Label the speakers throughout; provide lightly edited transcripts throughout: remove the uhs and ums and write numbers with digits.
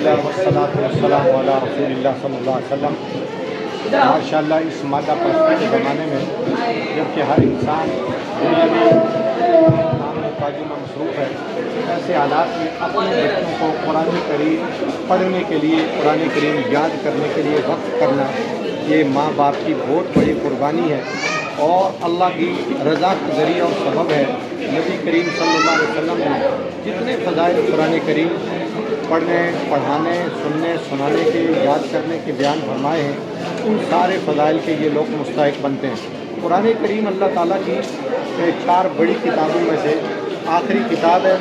Speaker 1: الحمدللہ والصلاۃ والسلام علی رسول اللہ صلی اللہ علیہ وسلم۔ ماشاء اللہ اس مادہ پرستی کے زمانے میں جب کہ ہر انسان دنیا میں کام کاجوں میں مصروف ہے، ایسے حالات میں اپنے بچوں کو قرآن کریم پڑھنے کے لیے، قرآن کریم یاد کرنے کے لیے وقف کرنا، یہ ماں باپ کی بہت بڑی قربانی ہے اور اللہ کی رضا کا ذریعہ اور سبب ہے۔ نبی کریم صلی اللہ علیہ وسلم نے جتنے فضائل قرآن کریم پڑھنے، پڑھانے، سننے، سنانے کے، یاد کرنے کے بیان فرمائے ہیں، ان سارے فضائل کے یہ لوگ مستحق بنتے ہیں۔ قرآن کریم اللہ تعالیٰ کی 4 بڑی کتابوں میں سے آخری کتاب ہے۔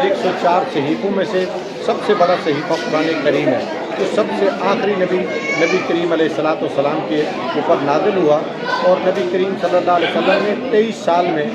Speaker 1: 104 صحیفوں میں سے سب سے بڑا صحیفہ قرآن کریم ہے، جو سب سے آخری نبی کریم علیہ الصلاۃ والسلام کے اوپر نازل ہوا، اور نبی کریم صلی اللہ علیہ وسلم نے 23 سال میں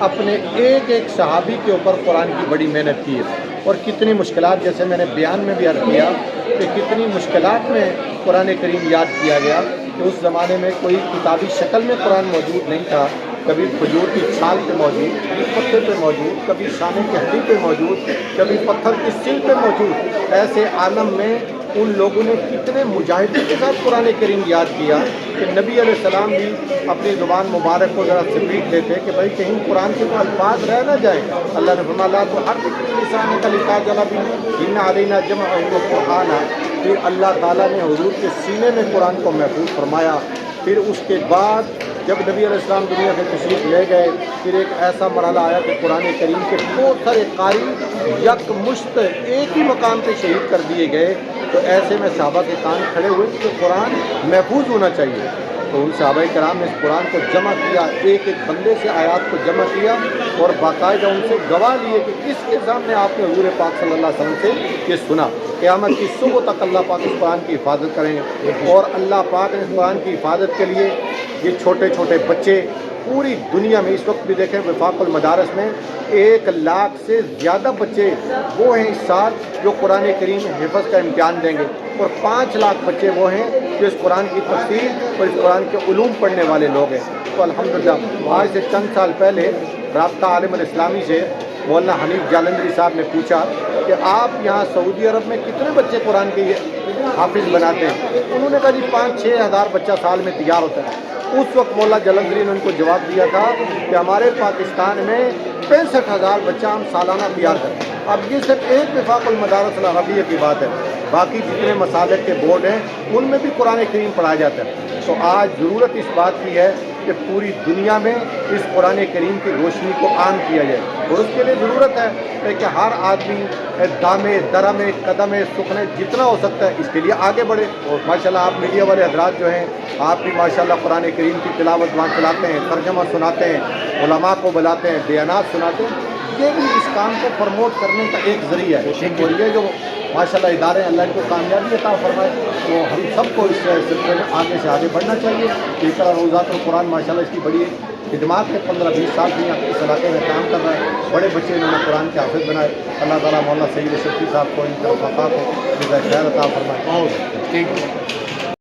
Speaker 1: اپنے ایک صحابی کے اوپر قرآن کی بڑی محنت کی ہے، اور کتنی مشکلات، جیسے میں نے بیان میں بھی عرض کیا کہ کتنی مشکلات میں قرآن کریم یاد کیا گیا، کہ اس زمانے میں کوئی کتابی شکل میں قرآن موجود نہیں تھا، کبھی کھجور کی چھال پہ موجود، کبھی پتے پہ موجود، کبھی شانے کی ہڈی پہ موجود، کبھی پتھر کی سل پہ موجود۔ ایسے عالم میں ان لوگوں نے کتنے مجاہدے کے ساتھ قرآن کریم یاد کیا کہ نبی علیہ السلام بھی اپنی زبان مبارک کو ذرا سپیٹ لیتے کہ بھائی کہیں قرآن کے کوئی الفاظ رہ نہ جائیں۔ اللہ نے فرمایا تو ہر لسان کا لکھا جلا بھی ان علینا جمع قرآن، پھر اللہ تعالیٰ نے حضور کے سینے میں قرآن کو محفوظ فرمایا۔ پھر اس کے بعد جب نبی علیہ السلام دنیا سے تشریف لے گئے، پھر ایک ایسا مرحلہ آیا کہ قرآن کریم کے بہت سارے قاری یک مشت ایک ہی مقام پہ شہید کر دیے گئے، تو ایسے میں صحابہ کے کان کھڑے ہوئے کہ قرآن محفوظ ہونا چاہیے۔ تو ان صحابہ کرام نے اس قرآن کو جمع کیا، ایک بندے سے آیات کو جمع کیا، اور باقاعدہ ان سے گواہ لیے کہ کس کے سامنے آپ نے حضور پاک صلی اللہ علیہ وسلم سے یہ سنا۔ قیامت کی صبح تک اللہ پاک اس قرآن کی حفاظت کریں، اور اللہ پاک نے اس قرآن کی حفاظت کے لیے یہ چھوٹے چھوٹے بچے پوری دنیا میں، اس وقت بھی دیکھیں وفاق المدارس میں 1 لاکھ سے زیادہ بچے وہ ہیں اس سال جو قرآن کریم حفظ کا امتحان دیں گے، اور 5 لاکھ بچے وہ ہیں جو اس قرآن کی تفسیر اور اس قرآن کے علوم پڑھنے والے لوگ ہیں۔ تو الحمدللہ آج سے چند سال پہلے رابطہ عالم الاسلامی سے مولانا حنیف جالندری صاحب نے پوچھا کہ آپ یہاں سعودی عرب میں کتنے بچے قرآن کے حافظ بناتے ہیں؟ انہوں نے کہا جی 5-6 ہزار بچہ سال میں تیار ہوتا ہے۔ اس وقت مولانا جالندری نے ان کو جواب دیا تھا کہ ہمارے پاکستان میں 65,000 بچہ ہم سالانہ تیار کرتے ہیں۔ اب یہ صرف ایک وفاق المدارس العربیہ کی بات ہے، باقی جتنے مساجد کے بورڈ ہیں ان میں بھی قرآن کریم پڑھایا جاتا ہے۔ تو آج ضرورت اس بات کی ہے کہ پوری دنیا میں اس قرآن کریم کی روشنی کو عام کیا جائے، اور اس کے لیے ضرورت ہے کہ ہر آدمی دامے درمے قدمے سکھنے جتنا ہو سکتا ہے اس کے لیے آگے بڑھے۔ اور ماشاءاللہ آپ میڈیا والے حضرات جو ہیں، آپ بھی ماشاءاللہ قرآن کریم کی تلاوت وہاں چلاتے ہیں، ترجمہ سناتے ہیں، علماء کو بلاتے ہیں، بیانات سناتے ہیں، یہ بھی اس کام کو پروموٹ کرنے کا ایک ذریعہ ہے۔ اور یہ جو ماشاءاللہ ادارے اللہ ان کو کامیابی عطا فرمائے، تو ہم سب کو اس سلسلے میں آگے سے آگے بڑھنا چاہیے۔ اس طرح روزات القرآن ماشاءاللہ اس کی بڑی خدمات ہے، 15-20 سال سے اس علاقے میں کام کر رہا ہے، بڑے بچے انہوں نے قرآن کے حافظ بنائے۔ اللہ تعالیٰ مولانا سید شفیع صاحب کو ان کے وفاقات کو خیر عطا فرمائے۔